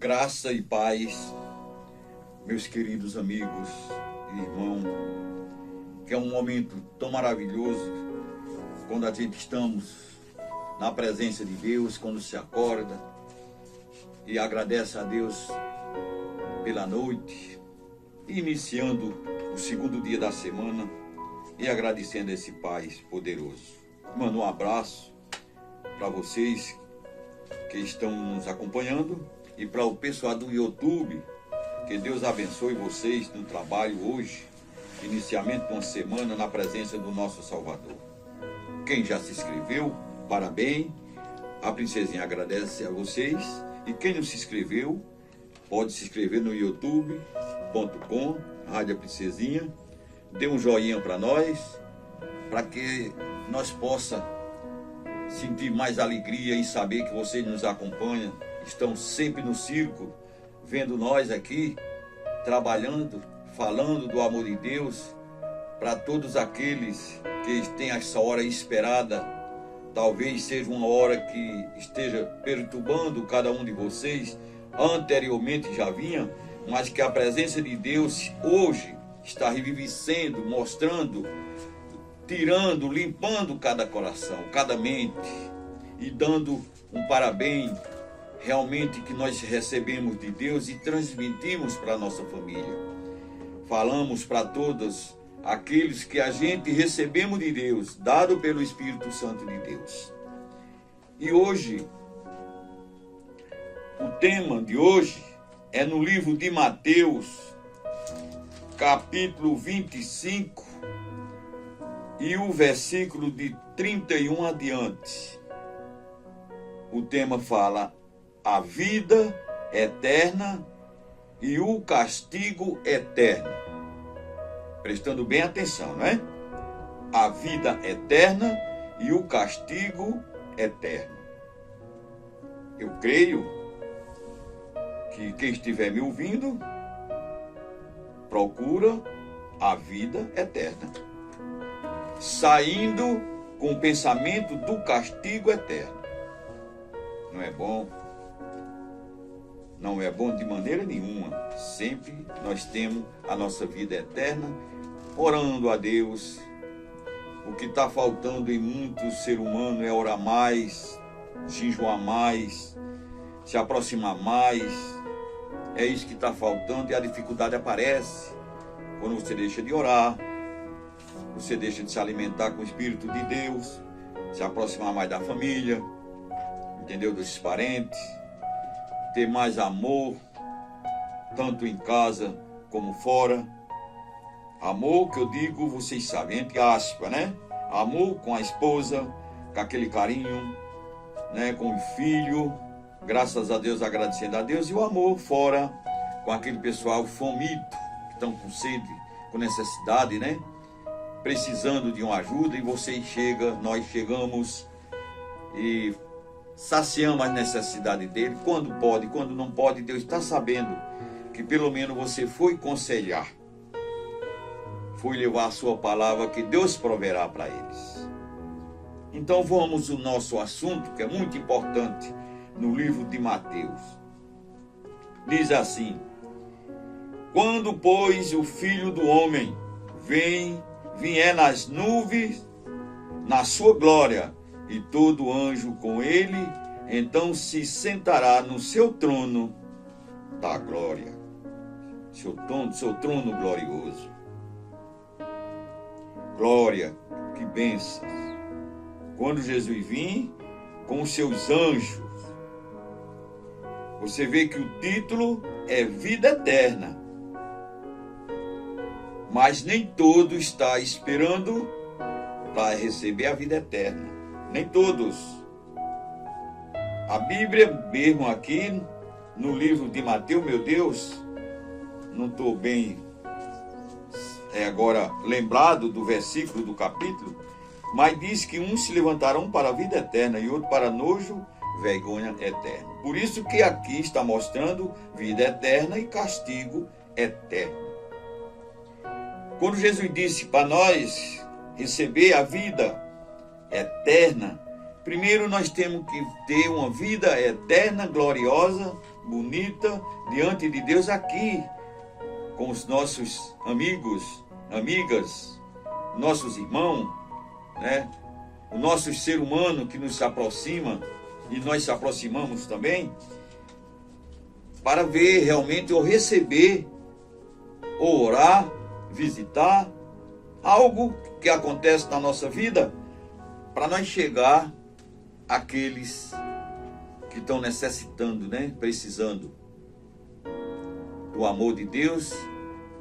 Graça e paz, meus queridos amigos e irmãos, que é um momento tão maravilhoso quando a gente estamos na presença de Deus, quando se acorda e agradece a Deus pela noite, iniciando o segundo dia da semana e agradecendo a esse Pai poderoso. Mando um abraço para vocês que estão nos acompanhando e para o pessoal do YouTube. Que Deus abençoe vocês no trabalho hoje, iniciamento de uma semana na presença do nosso Salvador. Quem já se inscreveu, parabéns. A Princesinha agradece a vocês. E quem não se inscreveu, pode se inscrever no youtube.com, Rádio Princesinha. Dê um joinha para nós, para que nós possamos sentir mais alegria em saber que vocês nos acompanham, estão sempre no circo, vendo nós aqui, trabalhando, falando do amor de Deus, para todos aqueles que têm essa hora esperada. Talvez seja uma hora que esteja perturbando cada um de vocês, anteriormente já vinha, mas que a presença de Deus hoje está revivendo, mostrando, tirando, limpando cada coração, cada mente e dando um parabéns realmente que nós recebemos de Deus e transmitimos para a nossa família. Falamos para todos aqueles que a gente recebemos de Deus, dado pelo Espírito Santo de Deus. E hoje, o tema de hoje é no livro de Mateus, capítulo 25, e o versículo de 31 adiante. O tema fala: a vida eterna e o castigo eterno. Prestando bem atenção, não é? A vida eterna e o castigo eterno. Eu creio que quem estiver me ouvindo procura a vida eterna, saindo com o pensamento do castigo eterno. Não é bom? Não é bom de maneira nenhuma. Sempre nós temos a nossa vida eterna, orando a Deus. O que está faltando em muito ser humano é orar mais, jejuar mais, se aproximar mais. É isso que está faltando e a dificuldade aparece quando você deixa de orar, você deixa de se alimentar com o Espírito de Deus, se aproximar mais da família, entendeu? Dos parentes, ter mais amor, tanto em casa como fora. Amor que eu digo, vocês sabem, entre aspas, né? Amor com a esposa, com aquele carinho, né? Com o filho, graças a Deus, agradecendo a Deus. E o amor fora, com aquele pessoal faminto, que estão com sede, com necessidade, né? Precisando de uma ajuda, e vocês chegam, nós chegamos e saciamos as necessidades dele, quando pode, quando não pode. Deus está sabendo que pelo menos você foi aconselhar, foi levar a sua palavra, que Deus proverá para eles. Então vamos ao nosso assunto, que é muito importante, no livro de Mateus. Diz assim: quando, pois, o Filho do Homem vier nas nuvens, na sua glória, e todo anjo com ele, então se sentará no seu trono da glória. Seu trono glorioso. Glória, que bênçãos. Quando Jesus vir com os seus anjos, você vê que o título é vida eterna. Mas nem todo está esperando para receber a vida eterna. Nem todos. A Bíblia mesmo aqui, no livro de Mateus, meu Deus, não estou bem agora lembrado do versículo do capítulo, mas diz que uns se levantarão para a vida eterna e outros para nojo, vergonha eterna. Por isso que aqui está mostrando vida eterna e castigo eterno. Quando Jesus disse para nós receber a vida eterna, primeiro nós temos que ter uma vida eterna, gloriosa, bonita diante de Deus aqui, com os nossos amigos, amigas, nossos irmãos, né? O nosso ser humano que nos aproxima e nós se aproximamos também, para ver realmente ou receber, ou orar, visitar, algo que acontece na nossa vida, para nós chegar àqueles que estão necessitando, né? Precisando do amor de Deus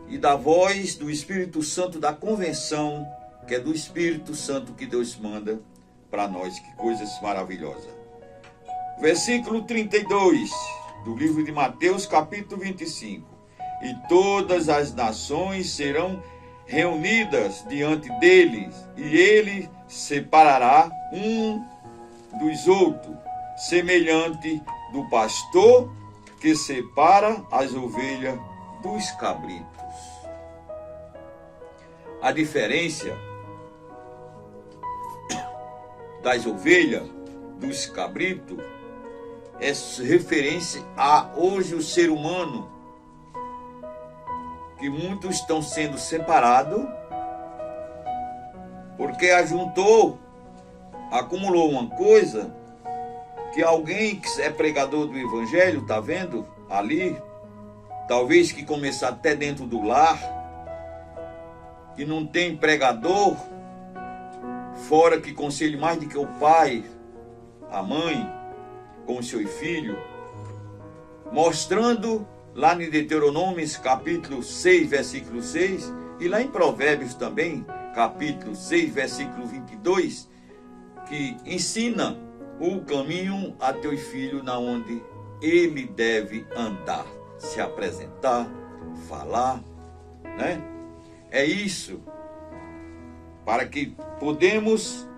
e da voz do Espírito Santo da convenção, que é do Espírito Santo que Deus manda para nós. Que coisas maravilhosas. Versículo 32 do livro de Mateus, capítulo 25. E todas as nações serão reunidas diante deles, e ele separará um dos outros, semelhante do pastor que separa as ovelhas dos cabritos. A diferença das ovelhas dos cabritos é referência a hoje o ser humano, que muitos estão sendo separados porque ajuntou, acumulou uma coisa que alguém que é pregador do evangelho, está vendo ali, talvez que começar até dentro do lar, que não tem pregador fora que conselhe mais do que o pai, a mãe, com o seu filho, mostrando lá em Deuteronômio, capítulo 6, versículo 6, e lá em Provérbios também, capítulo 6, versículo 22, que ensina o caminho a teu filho na onde ele deve andar, se apresentar, falar, né? É isso, para que podemos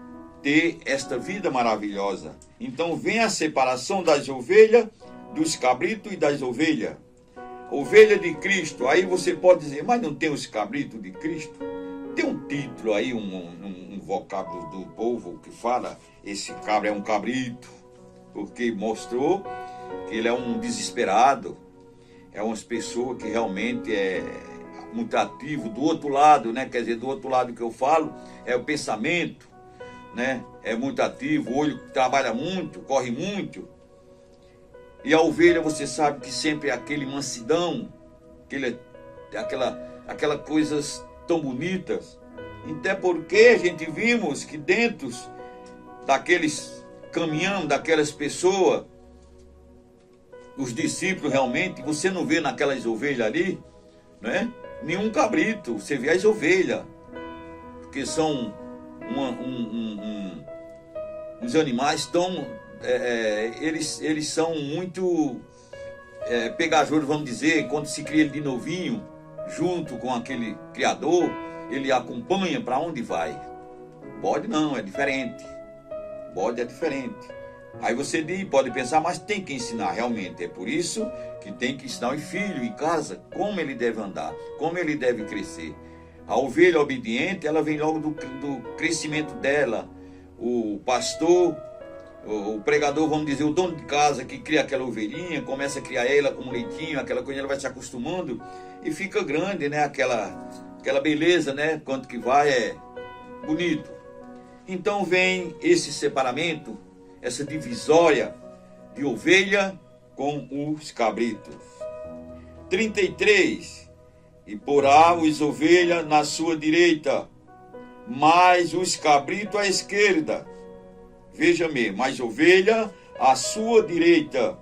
ter esta vida maravilhosa. Então vem a separação das ovelhas, dos cabritos e das ovelhas. Ovelha de Cristo, aí você pode dizer, mas não tem os cabritos de Cristo? Tem um título aí, um vocábulo do povo que fala, esse cabra é um cabrito, porque mostrou que ele é um desesperado, é uma pessoa que realmente é muito ativo. Do outro lado, né? Quer dizer, do outro lado que eu falo, é o pensamento, né? É muito ativo, o olho trabalha muito, corre muito. E a ovelha, você sabe que sempre é aquele mansidão, aquela coisas tão bonitas. Até porque a gente vimos que dentro daqueles caminhão, daquelas pessoas, os discípulos realmente, você não vê naquelas ovelhas ali, né? Nenhum cabrito, você vê as ovelhas, porque são uns animais tão... eles são muito pegajosos, vamos dizer. Quando se cria ele de novinho, junto com aquele criador, ele acompanha para onde vai. Bode não, é diferente. Bode é diferente. Aí você pode pensar, mas tem que ensinar realmente. É por isso que tem que ensinar o filho em casa como ele deve andar, como ele deve crescer. A ovelha obediente, ela vem logo do crescimento dela. O pastor, o pregador, vamos dizer, o dono de casa que cria aquela ovelhinha, começa a criar ela com um leitinho, aquela coisa, ela vai se acostumando e fica grande, né? Aquela beleza, né? Quanto que vai, é bonito. Então vem esse separamento, essa divisória de ovelha com os cabritos. 33. E porá os ovelhas na sua direita, mas os cabritos à esquerda. Veja mesmo, mais ovelha à sua direita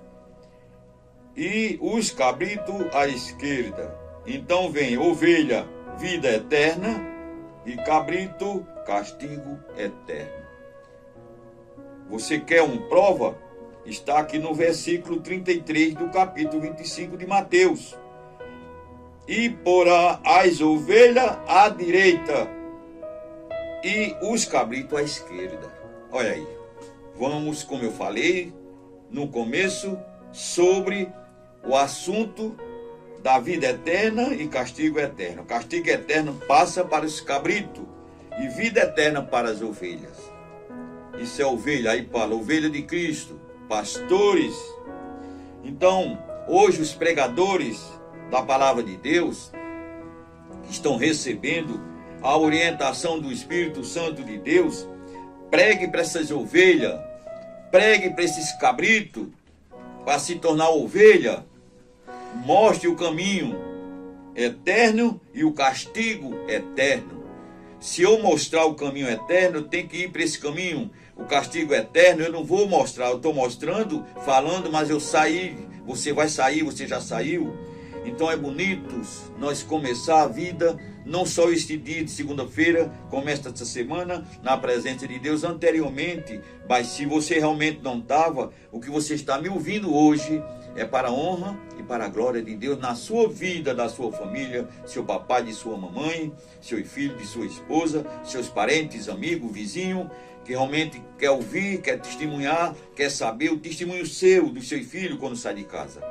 e os cabritos à esquerda. Então vem ovelha, vida eterna, e cabrito, castigo eterno. Você quer uma prova? Está aqui no versículo 33 do capítulo 25 de Mateus. E porá as ovelhas à direita e os cabritos à esquerda. Olha aí. Vamos, como eu falei no começo, sobre o assunto da vida eterna e castigo eterno. Castigo eterno passa para os cabritos e vida eterna para as ovelhas. Isso é ovelha, aí fala, ovelha de Cristo, pastores. Então, hoje os pregadores da palavra de Deus estão recebendo a orientação do Espírito Santo de Deus. Pregue para essas ovelhas, pregue para esses cabritos, para se tornar ovelha. Mostre o caminho eterno e o castigo eterno. Se eu mostrar o caminho eterno, eu tenho que ir para esse caminho. O castigo eterno eu não vou mostrar, eu estou mostrando, falando, mas eu saí. Você vai sair, você já saiu. Então é bonito nós começar a vida, não só este dia de segunda-feira, começa esta semana, na presença de Deus anteriormente, mas se você realmente não estava, o que você está me ouvindo hoje é para a honra e para a glória de Deus na sua vida, da sua família, seu papai, de sua mamãe, seu filho, de sua esposa, seus parentes, amigos, vizinho, que realmente quer ouvir, quer testemunhar, quer saber o testemunho seu, do seu filho quando sai de casa.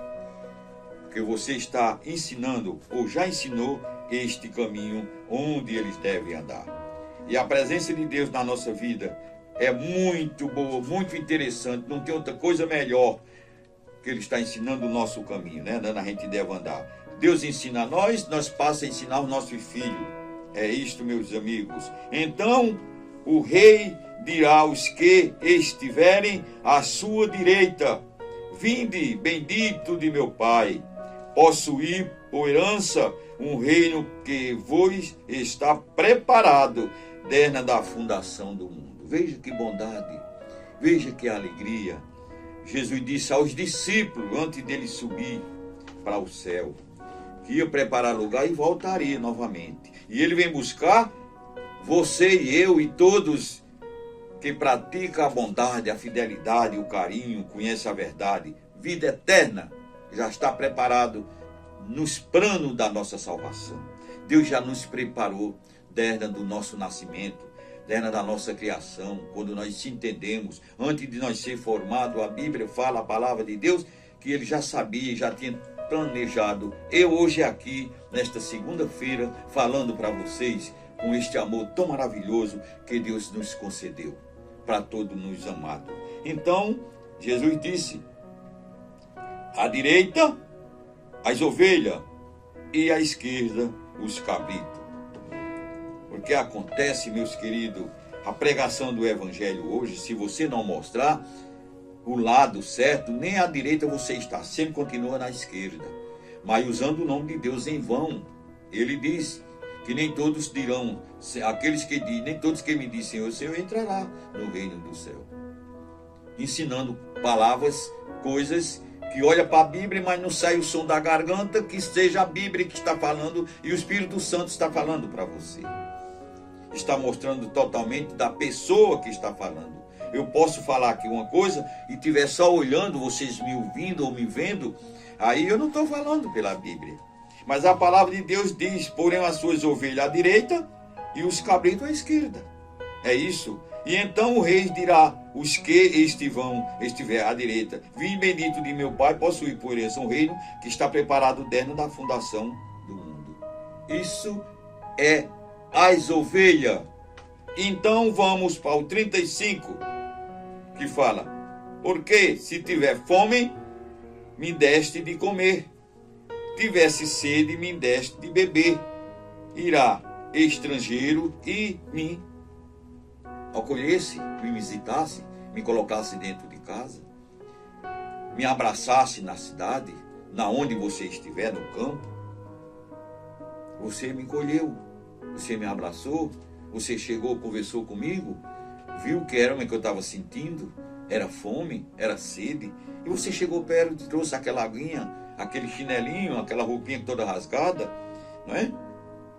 Porque você está ensinando, ou já ensinou, este caminho onde eles devem andar. E a presença de Deus na nossa vida é muito boa, muito interessante, não tem outra coisa melhor que Ele está ensinando o nosso caminho, né? Onde a gente deve andar. Deus ensina a nós passa a ensinar os nossos filhos. É isto, meus amigos. Então, o rei dirá aos que estiverem à sua direita: vinde, bendito de meu Pai, possuir por herança um reino que vos está preparado desde a fundação do mundo. Veja que bondade, veja que alegria. Jesus disse aos discípulos, antes dele subir para o céu, que ia preparar lugar e voltaria novamente. E ele vem buscar você e eu e todos que praticam a bondade, a fidelidade, o carinho, conhecem a verdade. Vida eterna já está preparado nos planos da nossa salvação. Deus já nos preparou desde o nosso nascimento, desde a nossa criação, quando nós se entendemos, antes de nós ser formados. A Bíblia fala, a palavra de Deus, que Ele já sabia, já tinha planejado. Eu hoje aqui, nesta segunda-feira, falando para vocês, com este amor tão maravilhoso que Deus nos concedeu, para todos nos amados. Então, Jesus disse: à direita, as ovelhas, e à esquerda, os cabritos. Porque acontece, meus queridos, a pregação do Evangelho hoje, se você não mostrar o lado certo, nem à direita você está, sempre continua na esquerda, mas usando o nome de Deus em vão. Ele diz que nem todos dirão, aqueles que dizem, nem todos que me dizem Senhor, Senhor, entrará no reino do céu. Ensinando palavras, coisas que olha para a Bíblia, mas não sai o som da garganta, que seja a Bíblia que está falando e o Espírito Santo está falando para você. Está mostrando totalmente da pessoa que está falando. Eu posso falar aqui uma coisa e estiver só olhando, vocês me ouvindo ou me vendo, aí eu não estou falando pela Bíblia. Mas a palavra de Deus diz: porém as suas ovelhas à direita e os cabritos à esquerda. É isso. E então o rei dirá: os que estiver à direita, vinde bendito de meu Pai, possuir por herança um reino que está preparado desde a fundação do mundo. Isso é as ovelhas. Então vamos para o 35, que fala: porque se tiver fome, me deste de comer, tivesse sede, me deste de beber. Irá estrangeiro e me acolhesse, me visitasse, me colocasse dentro de casa, me abraçasse na cidade, na onde você estiver, no campo. Você me colheu, você me abraçou, você chegou, conversou comigo, viu que era o que eu estava sentindo, era fome, era sede, e você chegou perto e trouxe aquela aguinha, aquele chinelinho, aquela roupinha toda rasgada, não é?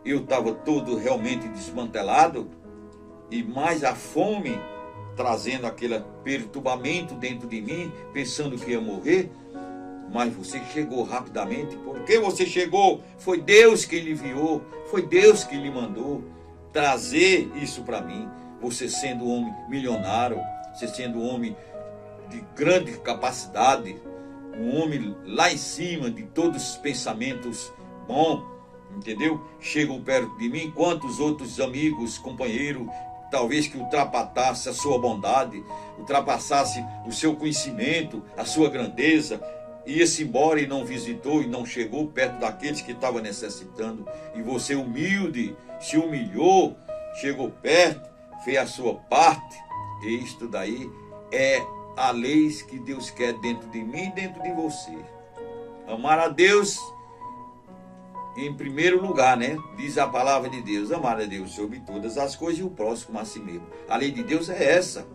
Eu estava todo realmente desmantelado, e mais a fome trazendo aquele perturbamento dentro de mim, pensando que ia morrer. Mas você chegou rapidamente. Por que você chegou? Foi Deus que lhe enviou, foi Deus que lhe mandou trazer isso para mim. Você sendo um homem milionário, você sendo um homem de grande capacidade, um homem lá em cima de todos os pensamentos bons, entendeu? Chegam perto de mim. Quantos outros amigos, companheiros, talvez que ultrapassasse a sua bondade, ultrapassasse o seu conhecimento, a sua grandeza, ia-se embora e não visitou e não chegou perto daqueles que estavam necessitando, e você humilde, se humilhou, chegou perto, fez a sua parte, e isto daí é a lei que Deus quer dentro de mim e dentro de você. Amar a Deus em primeiro lugar, né? Diz a palavra de Deus, amar a Deus sobre todas as coisas e o próximo como a si mesmo. A lei de Deus é essa.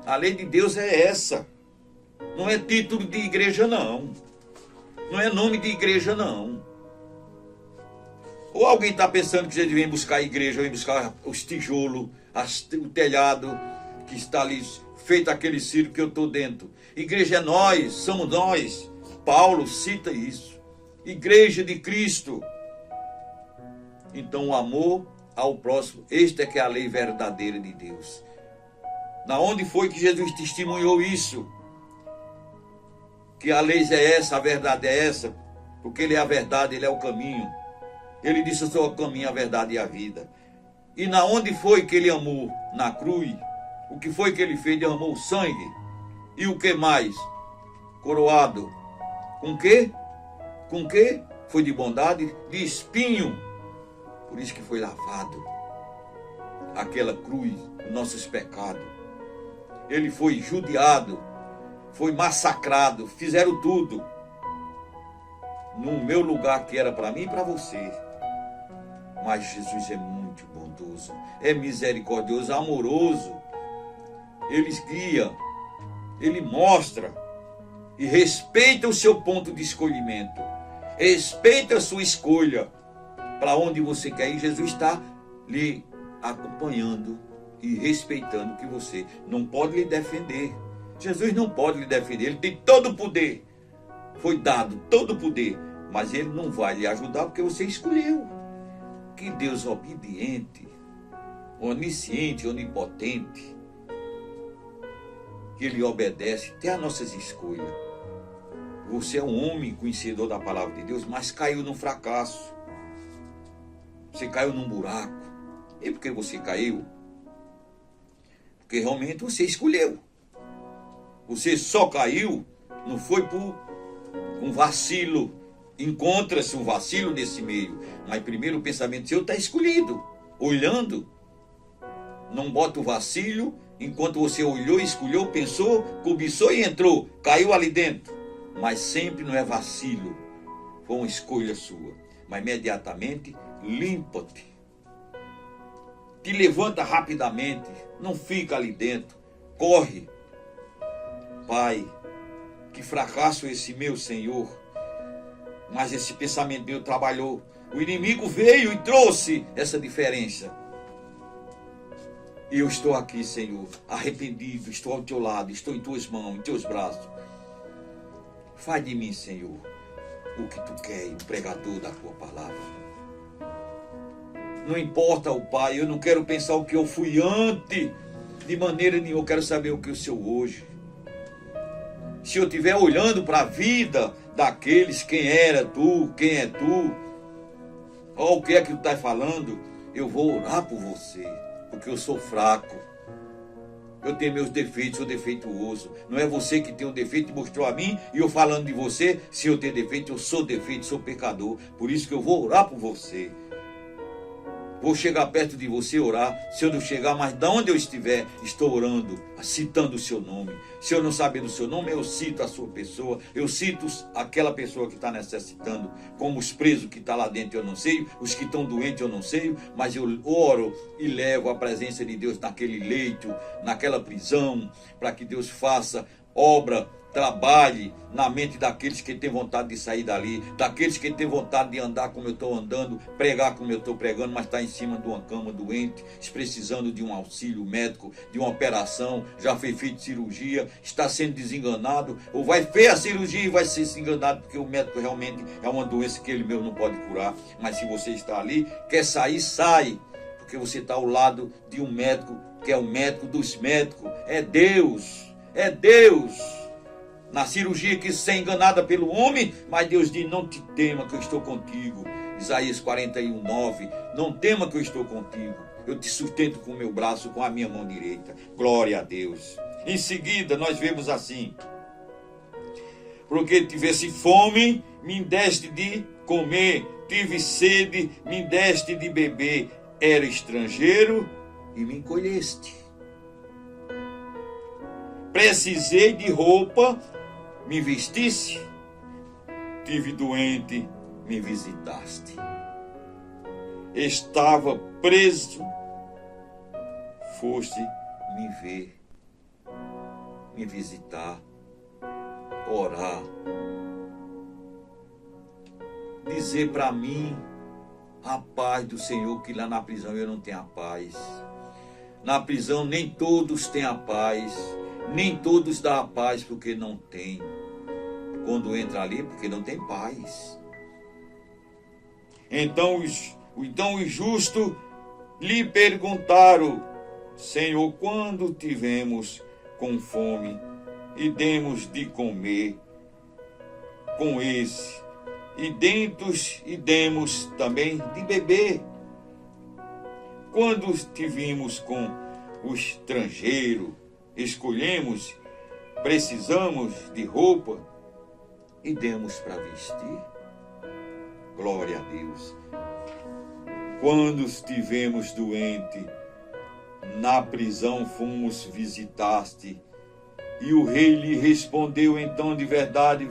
A lei de Deus é essa. Não é título de igreja, não. Não é nome de igreja, não. Ou alguém está pensando que gente vem buscar a igreja, vem buscar os tijolos, o telhado que está ali, feito aquele círculo que eu estou dentro. Igreja é nós, somos nós. Paulo cita isso. Igreja de Cristo. Então o amor ao próximo, esta é que é a lei verdadeira de Deus. Na onde foi que Jesus testemunhou isso? Que a lei é essa, a verdade é essa, porque Ele é a verdade, Ele é o caminho. Ele disse: eu sou o caminho, a verdade e a vida. E na onde foi que Ele amou? Na cruz. O que foi que Ele fez? Derramou sangue. E o que mais? Coroado. Com quê? Com quê? Foi de bondade? De espinho. Por isso que foi lavado aquela cruz, os nossos pecados. Ele foi judiado, foi massacrado, fizeram tudo no meu lugar, que era para mim e para você. Mas Jesus é muito bondoso, é misericordioso, amoroso. Ele guia, Ele mostra e respeita o seu ponto de escolhimento. Respeita a sua escolha. Para onde você quer ir, Jesus está lhe acompanhando e respeitando que você não pode lhe defender. Jesus não pode lhe defender, Ele tem todo o poder. Foi dado todo o poder, mas Ele não vai lhe ajudar porque você escolheu. Que Deus obediente, onisciente, onipotente, que Ele obedece até as nossas escolhas. Você é um homem conhecedor da palavra de Deus, mas caiu num fracasso. Você caiu num buraco. E por que você caiu? Porque realmente você escolheu. Você só caiu, não foi por um vacilo. Encontra-se um vacilo nesse meio. Mas primeiro o pensamento seu está escolhido. Olhando. Não bota o vacilo. Enquanto você olhou, escolheu, pensou, cobiçou e entrou. Caiu ali dentro. Mas sempre não é vacilo. Foi uma escolha sua. Mas imediatamente, limpa-te. Te levanta rapidamente. Não fica ali dentro. Corre. Pai, que fracasso esse meu, Senhor. Mas esse pensamento meu trabalhou. O inimigo veio e trouxe essa diferença. E eu estou aqui, Senhor, arrependido. Estou ao teu lado. Estou em tuas mãos, em teus braços. Faz de mim, Senhor, o que tu quer, o pregador da tua palavra. Não importa, o Pai, eu não quero pensar o que eu fui antes, de maneira nenhuma. Eu quero saber o que eu sou hoje. Se eu estiver olhando para a vida daqueles, quem era tu, quem é tu, ou o que é que tu está falando, eu vou orar por você, porque eu sou fraco. Eu tenho meus defeitos, sou defeituoso. Não é você que tem um defeito e mostrou a mim, e eu falando de você, se eu tenho defeito, eu sou defeito, sou pecador. Por isso que eu vou orar por você. Vou chegar perto de você e orar. Se eu não chegar, mas de onde eu estiver, estou orando, citando o seu nome. Se eu não saber do seu nome, eu cito a sua pessoa. Eu cito aquela pessoa que está necessitando. Como os presos que estão lá dentro, eu não sei. Os que estão doentes, eu não sei. Mas eu oro e levo a presença de Deus naquele leito, naquela prisão, para que Deus faça obra, trabalhe na mente daqueles que têm vontade de sair dali, daqueles que têm vontade de andar como eu estou andando, pregar como eu estou pregando, mas está em cima de uma cama doente, precisando de um auxílio médico, de uma operação, já foi feito cirurgia, está sendo desenganado, ou vai fazer a cirurgia e vai ser desenganado, porque o médico realmente é uma doença que ele mesmo não pode curar. Mas se você está ali, quer sair, sai, porque você está ao lado de um médico, que é o médico dos médicos, é Deus. É Deus. Na cirurgia que ser enganada pelo homem, mas Deus diz: não te tema que eu estou contigo. Isaías 41:9. Não tema que eu estou contigo. Eu te sustento com o meu braço, com a minha mão direita. Glória a Deus. Em seguida nós vemos assim: Porque tivesse fome, me deste de comer. Tive sede, me deste de beber. Era estrangeiro e me encolheste. Precisei de roupa, me vestisse. Tive doente, me visitaste. Estava preso, foste me ver, me visitar, orar, dizer para mim a paz do Senhor, que lá na prisão eu não tenho a paz. Na prisão nem todos têm a paz, nem todos dão a paz porque não tem. Quando entra ali, porque não tem paz. Então os justos lhe perguntaram: Senhor, quando tivemos com fome e demos de comer com esse, e demos também de beber? Quando tivemos com o estrangeiro, escolhemos, precisamos de roupa e demos para vestir? Glória a Deus. Quando estivemos doentes, na prisão fomos visitaste. E o rei lhe respondeu: então de verdade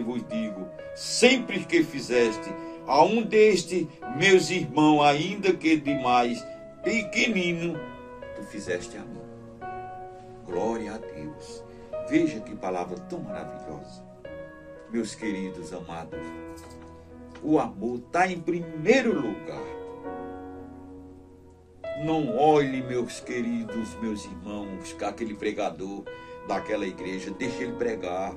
vos digo, sempre que fizeste a um destes meus irmãos, ainda que demais pequenino, tu fizeste a mim. Glória a Deus. Veja que palavra tão maravilhosa. Meus queridos amados, o amor está em primeiro lugar. Não olhe, meus queridos, meus irmãos, aquele pregador daquela igreja, deixa ele pregar.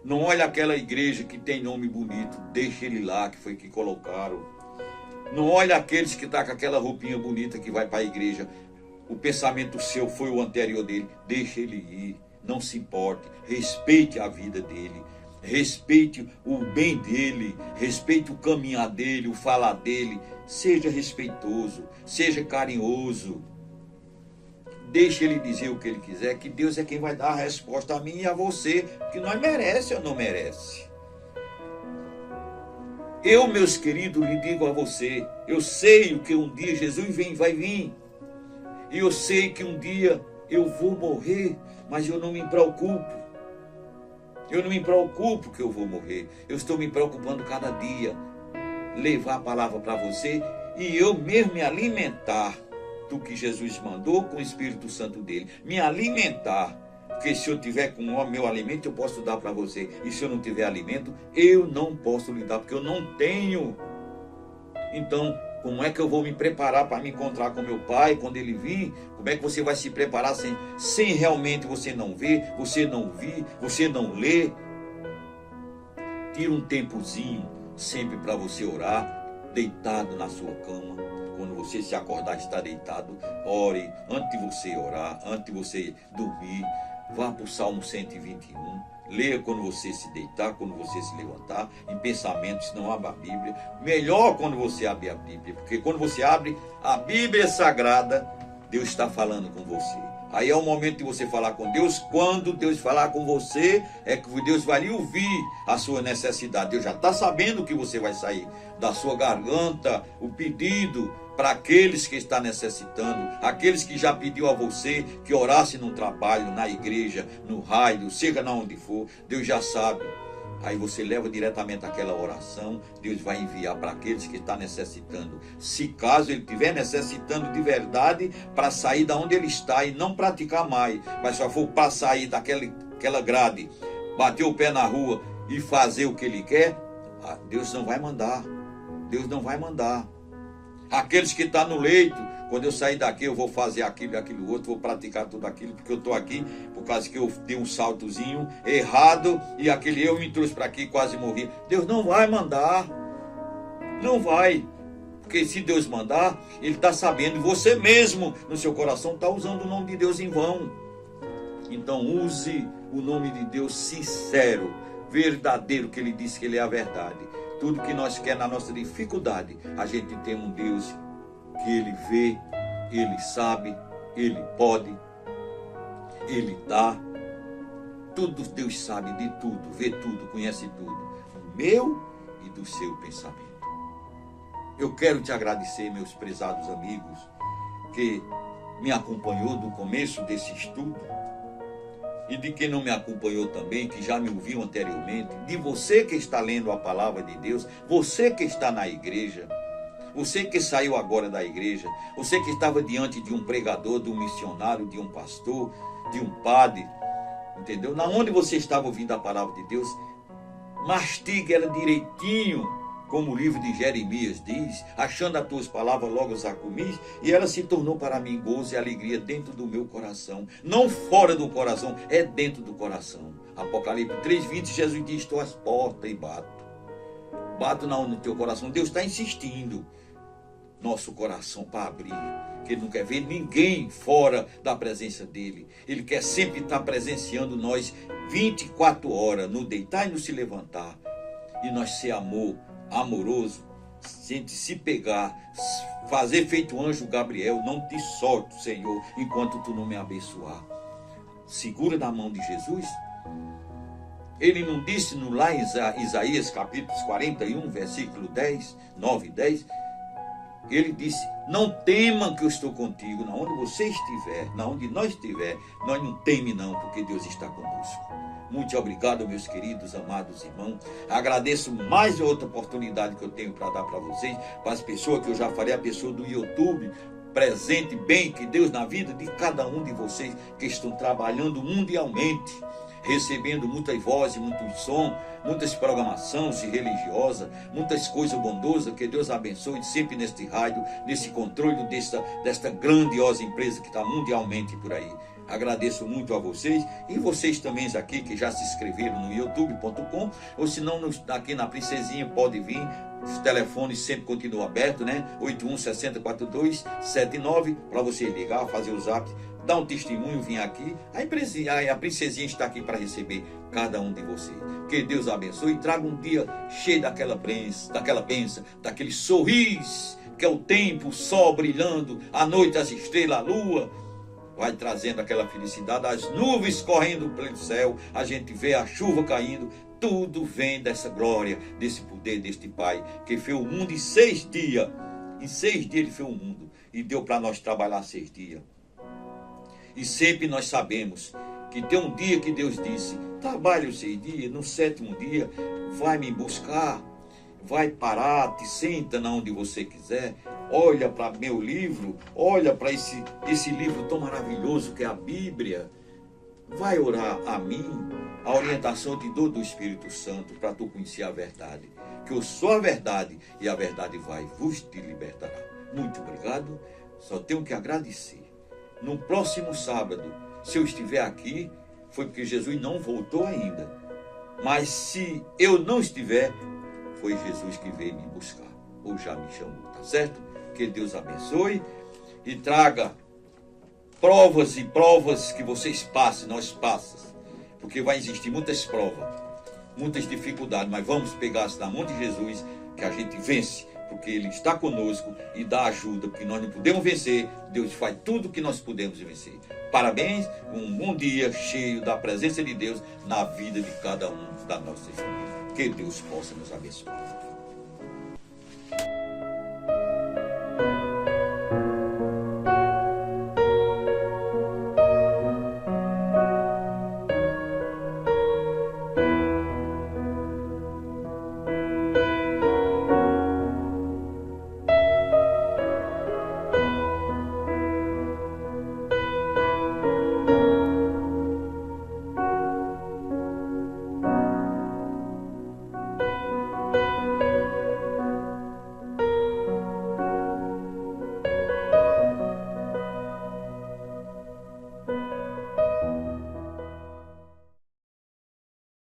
Não olhe aquela igreja que tem nome bonito, deixa ele lá, que foi que colocaram. Não olhe aqueles que estão com aquela roupinha bonita que vai para a igreja. O pensamento seu foi o anterior dele, deixa ele ir, não se importe, respeite a vida dele. Respeite o bem dele, respeite o caminhar dele, o falar dele. Seja respeitoso, seja carinhoso. Deixe ele dizer o que ele quiser, que Deus é quem vai dar a resposta a mim e a você, que nós merece ou não merece. Eu, meus queridos, lhe digo a você, eu sei que um dia Jesus vai vir, e eu sei que um dia eu vou morrer, mas eu não me preocupo. Eu não me preocupo que eu vou morrer. Eu estou me preocupando cada dia. Levar a palavra para você e eu mesmo me alimentar do que Jesus mandou com o Espírito Santo dele. Me alimentar. Porque se eu tiver com o meu alimento, eu posso dar para você. E se eu não tiver alimento, eu não posso lhe dar, porque eu não tenho. Então, como é que eu vou me preparar para me encontrar com meu pai quando ele vir? Como é que você vai se preparar sem realmente você não ver, você não ouvir, você não ler? Tira um tempozinho sempre para você orar, deitado na sua cama. Quando você se acordar, está deitado, ore antes de você orar, antes de você dormir. Vá para o Salmo 121. Leia quando você se deitar, quando você se levantar, em pensamentos, não abra a Bíblia. Melhor quando você abre a Bíblia, porque quando você abre a Bíblia Sagrada, Deus está falando com você. Aí é o momento de você falar com Deus. Quando Deus falar com você, é que Deus vai lhe ouvir a sua necessidade. Deus já está sabendo que você vai sair da sua garganta, o pedido para aqueles que estão necessitando, aqueles que já pediu a você que orasse no trabalho, na igreja, no raio, seja na onde for, Deus já sabe. Aí você leva diretamente aquela oração, Deus vai enviar para aqueles que estão necessitando. Se caso ele estiver necessitando de verdade, para sair da onde ele está e não praticar mais, mas só for para sair daquela grade, bater o pé na rua e fazer o que ele quer, Deus não vai mandar. Deus não vai mandar. Aqueles que estão no leito, quando eu sair daqui eu vou fazer aquilo e aquilo outro, vou praticar tudo aquilo, porque eu estou aqui por causa que eu dei um saltozinho errado e aquele eu me trouxe para aqui e quase morri. Deus não vai mandar, não vai, porque se Deus mandar, Ele está sabendo, e você mesmo no seu coração está usando o nome de Deus em vão. Então use o nome de Deus sincero, verdadeiro, que Ele disse que Ele é a verdade. Tudo que nós queremos na nossa dificuldade, a gente tem um Deus que Ele vê, Ele sabe, Ele pode, Ele dá tudo Deus sabe de tudo, vê tudo, conhece tudo, do meu e do seu pensamento. Eu quero te agradecer, meus prezados amigos, que me acompanhou do começo desse estudo, e de quem não me acompanhou também, que já me ouviu anteriormente, de você que está lendo a palavra de Deus, você que está na igreja, você que saiu agora da igreja, você que estava diante de um pregador, de um missionário, de um pastor, de um padre, entendeu? Na onde você estava ouvindo a palavra de Deus, mastigue ela direitinho, como o livro de Jeremias diz, achando as tuas palavras logo as comis, e ela se tornou para mim gozo e alegria dentro do meu coração, não fora do coração, é dentro do coração. Apocalipse 3:20, Jesus diz: estou às portas e bato. Bato no teu coração. Deus está insistindo nosso coração para abrir, que Ele não quer ver ninguém fora da presença dEle. Ele quer sempre estar presenciando nós 24 horas, no deitar e no se levantar, e nós ser amoroso, se pegar, fazer feito o anjo Gabriel: não te solto, Senhor, enquanto tu não me abençoar. Segura na mão de Jesus. Ele não disse lá em Isaías capítulo 41, versículo 9 e 10, ele disse: não tema que eu estou contigo, na onde você estiver, na onde nós estiver, nós não teme não, porque Deus está conosco. Muito obrigado, meus queridos, amados irmãos. Agradeço mais outra oportunidade que eu tenho para dar para vocês, para as pessoas que eu já falei, a pessoa do YouTube, presente bem, que Deus na vida de cada um de vocês que estão trabalhando mundialmente, recebendo muitas vozes, muito som, muitas programações religiosas, muitas coisas bondosas. Que Deus abençoe sempre neste rádio, nesse controle desta grandiosa empresa que está mundialmente por aí. Agradeço muito a vocês, e vocês também aqui que já se inscreveram no youtube.com, ou se não, aqui na Princesinha pode vir, os telefones sempre continuam abertos, né? 81604279, para você ligar, fazer o zap, dar um testemunho, vir aqui. A Princesinha está aqui para receber cada um de vocês. Que Deus abençoe e traga um dia cheio daquela bênção, daquele sorriso, que é o tempo, o sol brilhando, a noite, as estrelas, a lua, vai trazendo aquela felicidade, as nuvens correndo pelo céu, a gente vê a chuva caindo, tudo vem dessa glória, desse poder, deste Pai, que fez o mundo em 6 dias. Em 6 dias Ele fez o mundo, e deu para nós trabalhar 6 dias. E sempre nós sabemos que tem um dia que Deus disse: trabalhe os 6 dias, no 7º dia, vai me buscar, vai parar, te senta na onde você quiser, olha para meu livro, olha para esse livro tão maravilhoso que é a Bíblia, vai orar a mim, a orientação te dou do Espírito Santo, para tu conhecer a verdade, que eu sou a verdade, e a verdade vai vos te libertará. Muito obrigado, só tenho que agradecer. No próximo sábado, se eu estiver aqui, foi porque Jesus não voltou ainda, mas se eu não estiver, foi Jesus que veio me buscar, ou já me chamou, tá certo? Que Deus abençoe e traga provas e provas que vocês passem, nós passamos, porque vai existir muitas provas, muitas dificuldades, mas vamos pegar na mão de Jesus, que a gente vence, porque Ele está conosco e dá ajuda, porque nós não podemos vencer, Deus faz tudo o que nós podemos vencer. Parabéns, um bom dia cheio da presença de Deus na vida de cada um da nossa família. Que Deus possa nos abençoar.